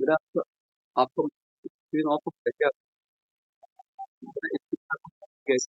मेरा आपका आपका स्क्रीन ऑफ है क्या? कैसे?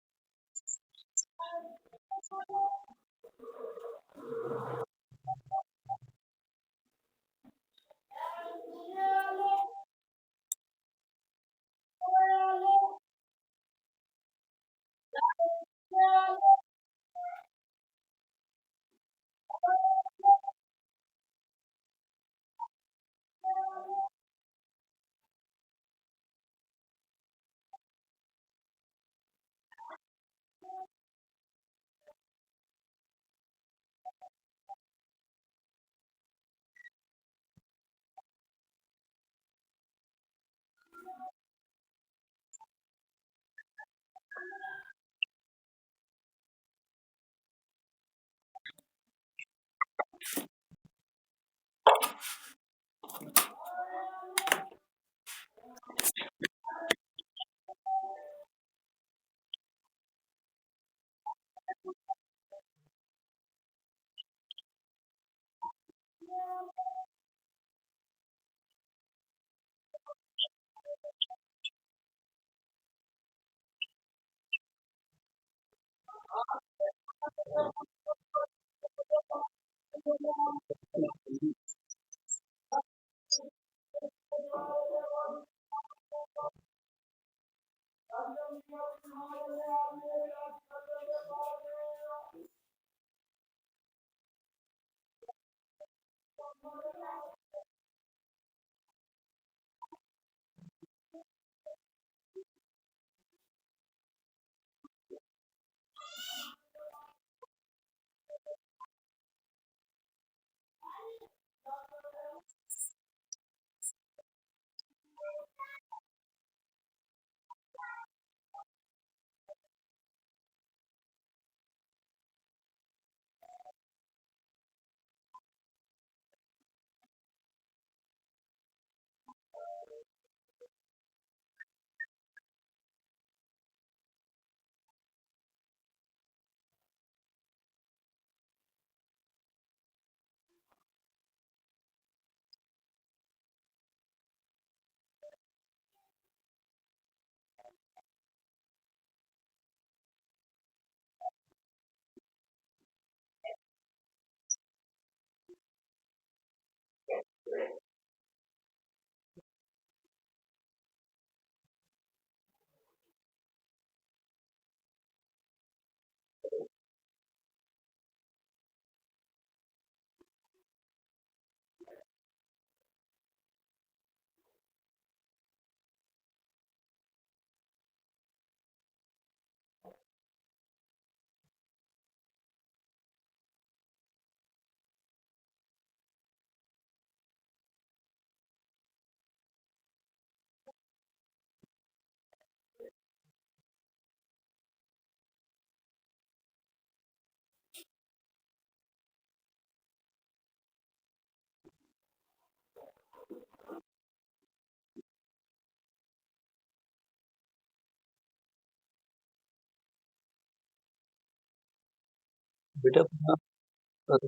बेटा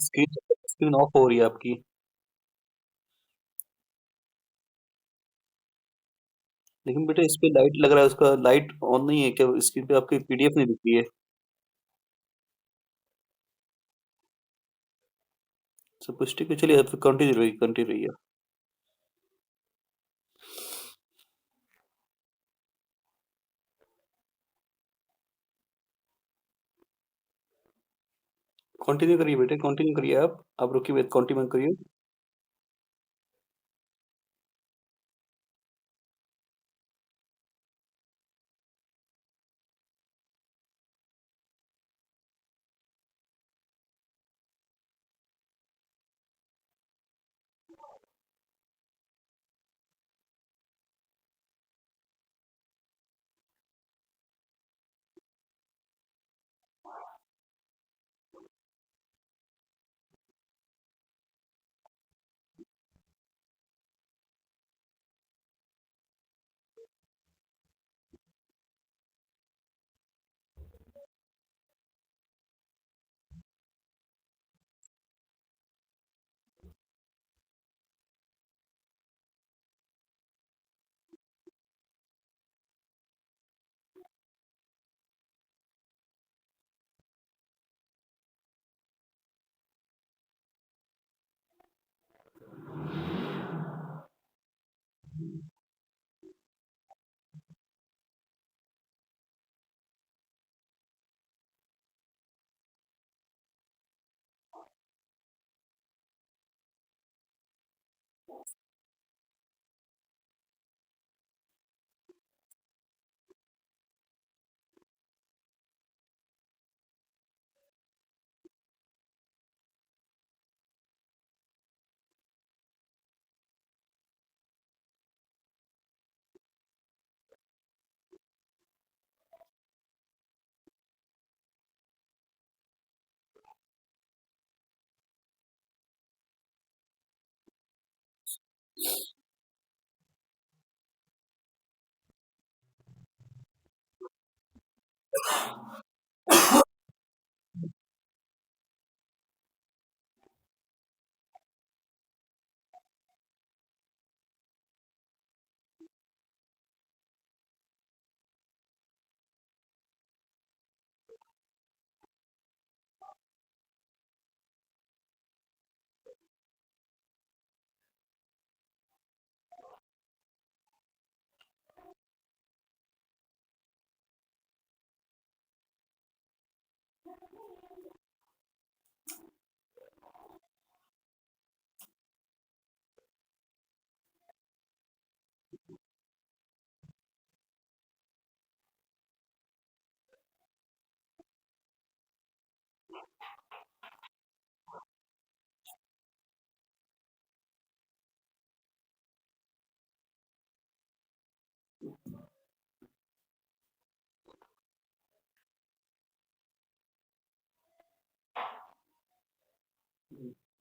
स्क्रीन स्क्रीन ऑफ हो रही है आपकी। लेकिन बेटा इस पे लाइट लग रहा है, उसका लाइट ऑन नहीं है क्या? स्क्रीन पे आपकी पीडीएफ नहीं दिख रही है। सब कुछ ठीक है, चलिए अब कंटिन्यू रहिए। कंटिन्यू करिए बेटे, कंटिन्यू करिए आप रुकिए मत, कंटिन्यू करिए।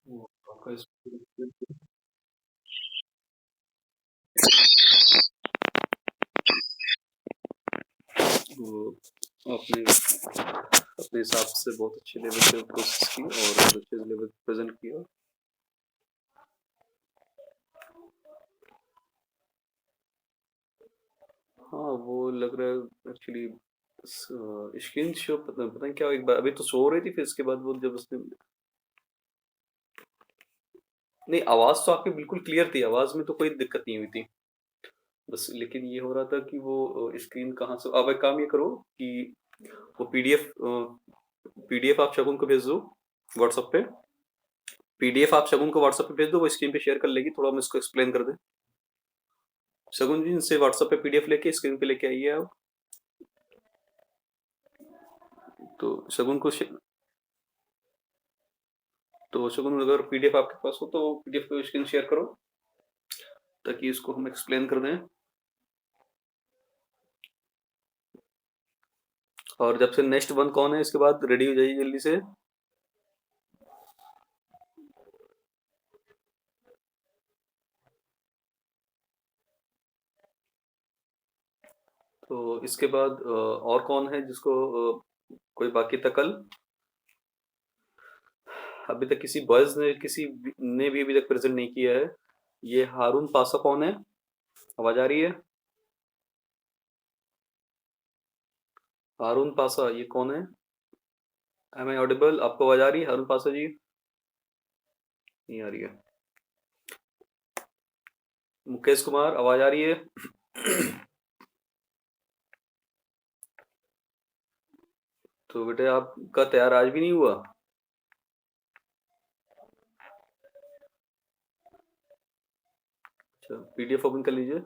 वो आपका वो आपने अपने हिसाब से बहुत अच्छे लेवल पे कोशिश की और बहुत अच्छे लेवल पे प्रेज़ेंट किया। हाँ, वो लग रहा है एक्चुअली स्क्रीन शो पता नहीं क्या एक बार अभी तो शो हो रही थी, फिर इसके बाद वो जब उसने नहीं, आवाज़ तो आपकी बिल्कुल क्लियर थी, आवाज़ में तो कोई दिक्कत नहीं हुई थी। बस लेकिन ये हो रहा था कि वो स्क्रीन कहाँ से अब एक काम ये करो कि वो पीडीएफ आप शगुन को भेज दो व्हाट्सएप पे। पीडीएफ आप शगुन को व्हाट्सएप पे भेज दो, वो स्क्रीन पे शेयर कर लेगी, थोड़ा हम इसको एक्सप्लेन कर दें। शगुन जी इनसे व्हाट्सएप पे पीडीएफ लेके स्क्रीन पे लेके आइए आप। तो शगुन को तो शगुन अगर पीडीएफ आपके पास हो तो पीडीएफ को स्क्रीन शेयर करो ताकि इसको हम एक्सप्लेन कर दें। और जब से नेक्स्ट वन कौन है इसके बाद रेडी हो जाइए जल्दी से। तो इसके बाद और कौन है जिसको कोई बाकी था कल? अभी तक किसी ने भी अभी तक प्रेजेंट नहीं किया है। ये हारून पासा कौन है? आवाज आ रही है? हारून पासा ये कौन है? Am I audible? आपको आवाज आ रही है हारून पासा जी? नहीं आ रही है। मुकेश कुमार आवाज आ रही है? तो बेटे आपका तैयार आज भी नहीं हुआ? अच्छा, पीडीएफ ओपन कर लीजिए।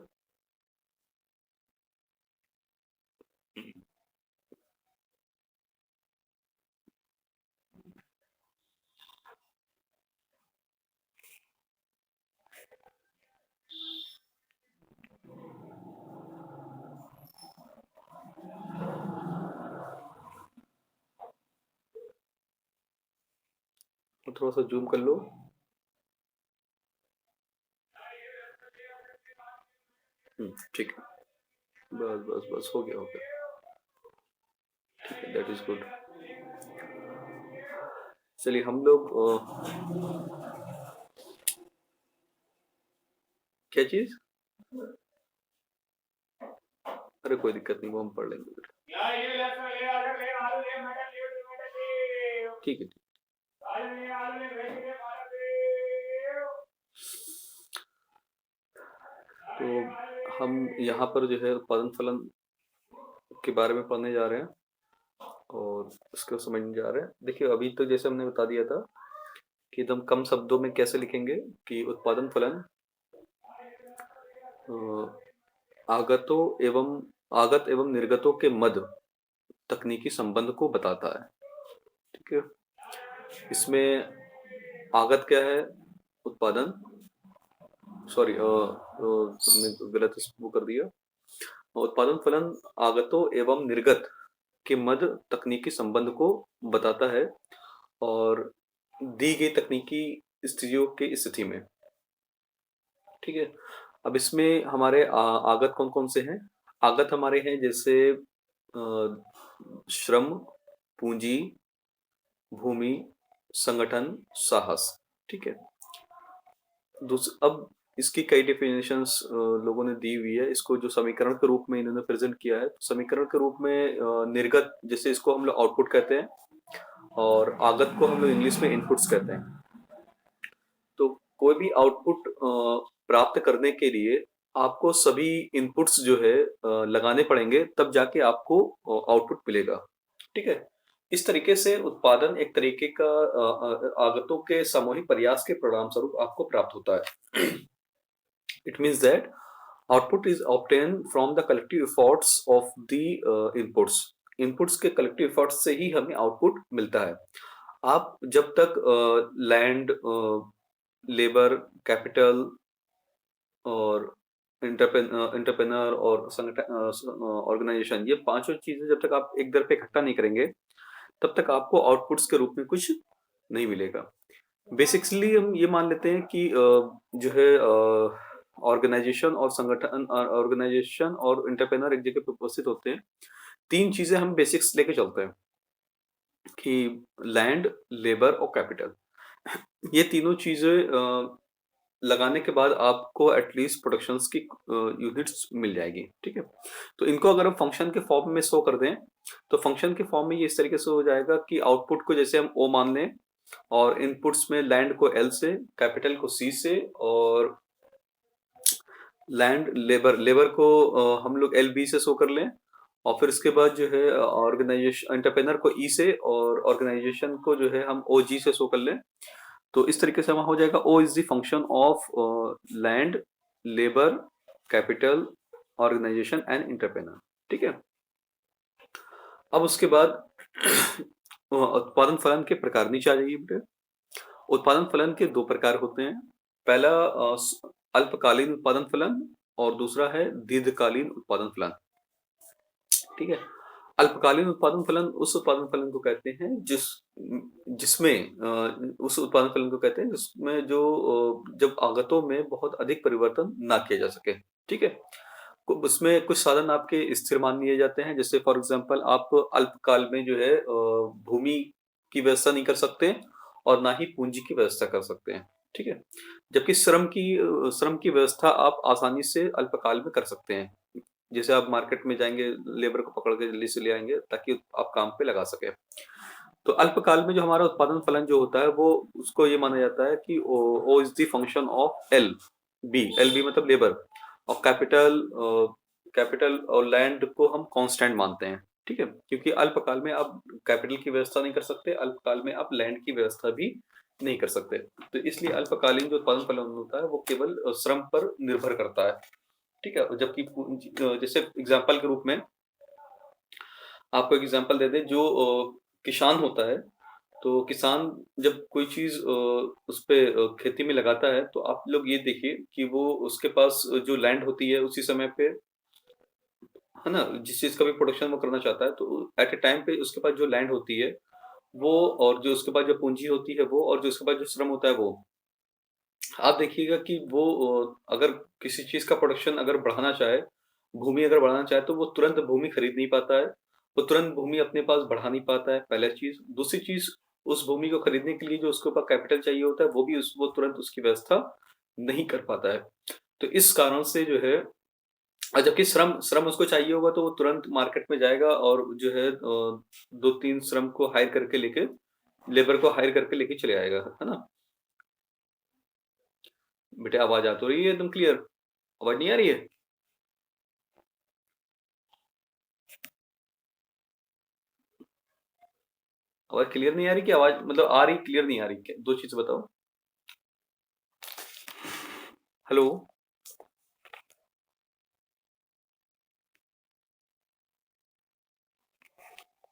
तो थोड़ा सा जूम कर लो। ठीक है, बस बस बस, हो गया हो गया। ठीक है, दैट इज गुड। चलिए हम लोग क्या चीज? अरे कोई दिक्कत नहीं, वो हम पढ़ लेंगे फिर। ठीक है। तो हम यहाँ पर जो है उत्पादन फलन के बारे में पढ़ने जा रहे हैं और उसको समझने जा रहे हैं। देखिए अभी तो जैसे हमने बता दिया था कि एकदम कम शब्दों में कैसे लिखेंगे कि उत्पादन फलन आगतों एवं आगत एवं निर्गतों के मध्य तकनीकी संबंध को बताता है। ठीक है, इसमें आगत क्या है? उत्पादन, सॉरी तुमने गलत वो कर दिया। उत्पादन फलन आगतों एवं निर्गत के मध्य तकनीकी संबंध को बताता है और दी गई तकनीकी स्थितियों की स्थिति में। ठीक है, अब इसमें हमारे आगत कौन कौन से हैं? आगत हमारे हैं जैसे श्रम, पूंजी, भूमि, संगठन, साहस। ठीक है, अब इसकी कई डेफिनेशंस लोगों ने दी हुई है। इसको जो समीकरण के रूप में इन्होंने प्रेजेंट किया है, समीकरण के रूप में निर्गत, जैसे इसको हम लोग आउटपुट कहते हैं और आगत को हम लोग इंग्लिश में इनपुट्स कहते हैं। तो कोई भी आउटपुट प्राप्त करने के लिए आपको सभी इनपुट्स जो है लगाने पड़ेंगे, तब जाके आपको आउटपुट मिलेगा। ठीक है, इस तरीके से उत्पादन एक तरीके का आगतों के सामूहिक प्रयास के परिणाम स्वरूप आपको प्राप्त होता है। It means that output is obtained from the collective efforts of the inputs. Inputs के कलेक्टिव एफर्ट्स से ही हमें आउटपुट मिलता है। आप जब तक लैंड, लेबर, कैपिटल और एंटरप्रेन्योर और संगठन, ऑर्गेनाइजेशन, ये पांचों चीजें जब तक आप एक दर पे इकट्ठा नहीं करेंगे, तब तक आपको आउटपुट्स के रूप में कुछ नहीं मिलेगा। बेसिकली हम ये मान लेते हैं कि जो है ऑर्गेनाइजेशन और संगठन, ऑर्गेनाइजेशन और एंटरप्रेन्योर एक जगह पे उपस्थित होते हैं। तीन चीजें हम बेसिक्स लेके चलते हैं कि लैंड, लेबर और कैपिटल। ये तीनों चीजें लगाने के बाद आपको एटलीस्ट प्रोडक्शंस की यूनिट्स मिल जाएगी। ठीक है, तो इनको अगर हम फंक्शन के फॉर्म में शो कर दें, तो फंक्शन के फॉर्म में ये इस तरीके से हो जाएगा कि आउटपुट को जैसे हम ओ मान लें और इनपुट्स में लैंड को एल से, कैपिटल को सी से और लैंड, लेबर को हम लोग एल बी से शो कर लें और फिर उसके बाद जो है ऑर्गेनाइजेशन, एंटरप्रेनर को ई से और ऑर्गेनाइजेशन को जो है हम ओ जी से शो कर लें। तो इस तरीके से वहां हो जाएगा O is the function of land, labour, capital, organisation and entrepreneur. ठीक है, अब उसके बाद उत्पादन फलन के प्रकार नीचे आ जाइए बेटे। उत्पादन फलन के दो प्रकार होते हैं। पहला अल्पकालीन उत्पादन फलन और दूसरा है दीर्घकालीन उत्पादन फलन। ठीक है, अल्पकालीन उत्पादन फलन उस उत्पादन फलन को कहते हैं जिसमें उस उत्पादन फलन को कहते हैं जिसमें जो जब आगतों में बहुत अधिक परिवर्तन ना किया जा सके। ठीक है, उसमें कुछ साधन आपके स्थिर मान लिए जाते हैं। जैसे फॉर एग्जांपल आप अल्पकाल में जो है भूमि की व्यवस्था नहीं कर सकते और ना ही पूंजी की व्यवस्था कर सकते हैं। ठीक है, जबकि श्रम की व्यवस्था आप आसानी से अल्पकाल में कर सकते हैं। जैसे आप मार्केट में जाएंगे, लेबर को पकड़ के जल्दी से ले आएंगे ताकि आप काम पे लगा सके। तो अल्पकाल में जो हमारा उत्पादन फलन जो होता है वो, उसको ये माना जाता है कि O is the function of L B. L B मतलब लेबर और कैपिटल और लैंड को हम कांस्टेंट मानते हैं। ठीक है, क्योंकि अल्पकाल में आप कैपिटल की व्यवस्था नहीं कर सकते, अल्पकाल में आप लैंड की व्यवस्था भी नहीं कर सकते। तो इसलिए अल्पकालीन जो उत्पादन फलन होता है वो केवल श्रम पर निर्भर करता है, ठीक है? जबकि जैसे एग्ज़ाम्पल के रूप में आपको एक एग्ज़ाम्पल दे दें, जो किसान होता है, तो किसान जब कोई चीज़ उसपे खेती में लगाता है, तो आप लोग ये देखिए कि वो उसके पास जो लैंड होती है उसी समय पे, है ना? जिस चीज़ का भी प्रोडक्शन वो करना चाहता है, तो एट अ टाइम पे उसके पास जो लैंड होती है, वो और जो उसके पास जो पूँजी होती है वो, और जो उसके पास जो श्रम होता है वो। आप देखिएगा कि वो अगर किसी चीज़ का प्रोडक्शन अगर बढ़ाना चाहे, भूमि अगर बढ़ाना चाहे, तो वो तुरंत भूमि खरीद नहीं पाता है। वो तुरंत भूमि अपने पास बढ़ा नहीं पाता है, पहला चीज़। दूसरी चीज़, उस भूमि को खरीदने के लिए जो उसके ऊपर कैपिटल चाहिए होता है, वो भी वो तुरंत उसकी व्यवस्था नहीं कर पाता है। तो इस कारण से जो है, जबकि श्रम श्रम उसको चाहिए होगा तो वो तुरंत मार्केट में जाएगा और जो है 2-3 श्रम को हायर करके लेके, लेबर को हायर करके लेके चले आएगा, है ना? बेटे आवाज़ आ तो रही है एकदम क्लियर? आवाज़ नहीं आ रही है? आवाज़ क्लियर नहीं आ रही कि आवाज़ मतलब आ रही, क्लियर नहीं आ रही? क्या 2 चीज़ बताओ? हेलो?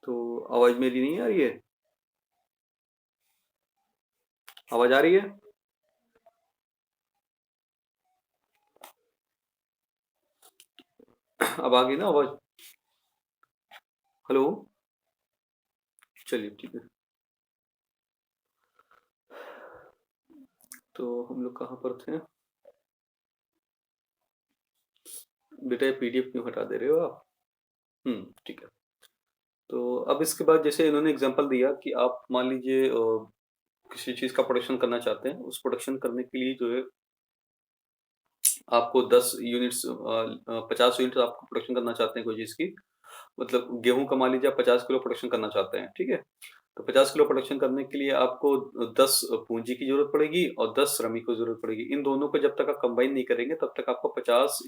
तो आवाज़ मेरी नहीं आ रही है? आवाज़ आ रही है? अब आ गई ना आवाज़? हेलो? चलिए ठीक है। तो हम लोग कहाँ पर थे? बेटा ये पीडीएफ क्यों हटा दे रहे हो आप? ठीक है। तो अब इसके बाद जैसे इन्होंने एग्ज़ाम्पल दिया कि आप मान लीजिए किसी चीज़ का प्रोडक्शन करना चाहते हैं, उस प्रोडक्शन करने के लिए जो है आपको 10 यूनिट्स 50 यूनिट्स आपको प्रोडक्शन करना चाहते हैं कोई चीज़ की, मतलब गेहूँ का मान लीजिए आप 50 किलो प्रोडक्शन करना चाहते हैं, ठीक है? तो 50 किलो प्रोडक्शन करने के लिए आपको 10 पूँजी की ज़रूरत पड़ेगी और 10 श्रमिक को ज़रूरत पड़ेगी। इन दोनों को जब तक आप कंबाइन नहीं करेंगे तब तक आपको 50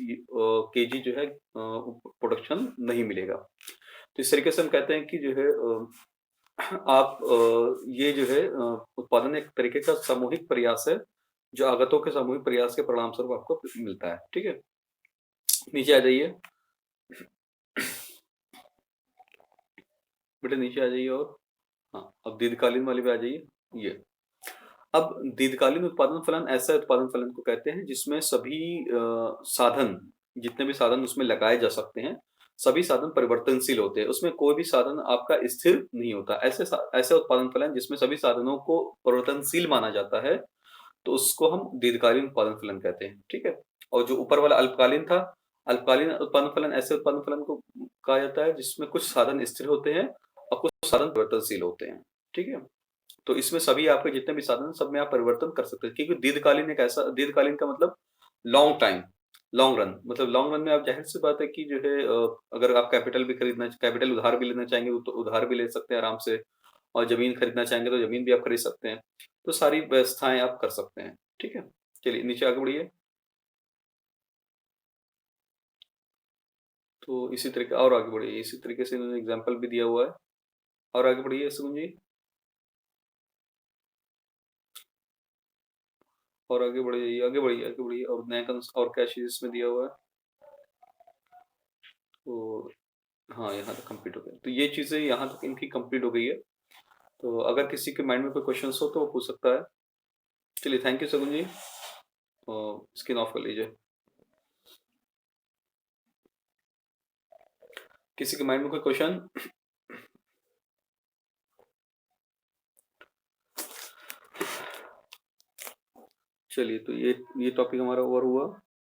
केजी जो है प्रोडक्शन नहीं मिलेगा। तो इस तरीके से हम कहते हैं कि जो है आप ये जो है उत्पादन एक तरीके का सामूहिक प्रयास है, जो आगतों के सामूहिक प्रयास के परिणामस्वरूप आपको मिलता है, ठीक है? नीचे आ जाइए, बेटा नीचे आ जाइए और हाँ, अब दीर्घकालीन वाले पे आ जाइए, ये। अब दीर्घकालीन उत्पादन फलन ऐसा उत्पादन फलन को कहते हैं जिसमें सभी साधन, जितने भी साधन उसमें लगाए जा सकते हैं, सभी साधन परिवर्तनशील होते हैं। उसमें कोई भी साधन आपका स्थिर नहीं होता। ऐसे उत्पादन फलन जिसमें सभी साधनों को परिवर्तनशील माना जाता है, तो उसको हम दीर्घकालीन उत्पादन फलन कहते हैं, ठीक है? और जो ऊपर वाला अल्पकालीन था, अल्पकालीन उत्पादन फलन ऐसे उत्पादन फलन को कहा जाता है जिसमें कुछ साधन स्थिर होते हैं और कुछ साधन परिवर्तनशील होते हैं, ठीक है? तो इसमें सभी आपके जितने भी साधन हैं, सब में आप परिवर्तन कर सकते हैं, क्योंकि दीर्घकालीन एक ऐसा, दीर्घकालीन का मतलब लॉन्ग टाइम, लॉन्ग रन, मतलब लॉन्ग रन में आप ज़ाहिर-सी बात है कि जो है अगर आप कैपिटल उधार भी लेना चाहेंगे तो उधार भी ले सकते हैं आराम से, और ज़मीन खरीदना चाहेंगे तो ज़मीन भी आप खरीद सकते हैं। तो सारी व्यवस्थाएँ आप कर सकते हैं, ठीक है? चलिए नीचे आगे बढ़िए। तो इसी तरीके और आगे बढ़िए, इसी तरीके से इन्होंने एग्ज़ाम्पल भी दिया हुआ है। और आगे बढ़िए सुमन जी, और आगे बढ़ जाइए, आगे बढ़िए, आगे बढ़िए, और नया कंस और क्या चीज़ इसमें दिया हुआ है? तो हाँ, यहाँ तक कंप्लीट हो गया। तो ये चीज़ें यहाँ तक इनकी कंप्लीट हो गई है। तो अगर किसी के माइंड में कोई क्वेश्चन्स हो तो वो पूछ सकता है। चलिए thank you Shagun ji. Screen off कर लीजिए। किसी के माइंड में कोई क्वेश्चन? चलिए तो ये टॉपिक हमारा ओवर हुआ।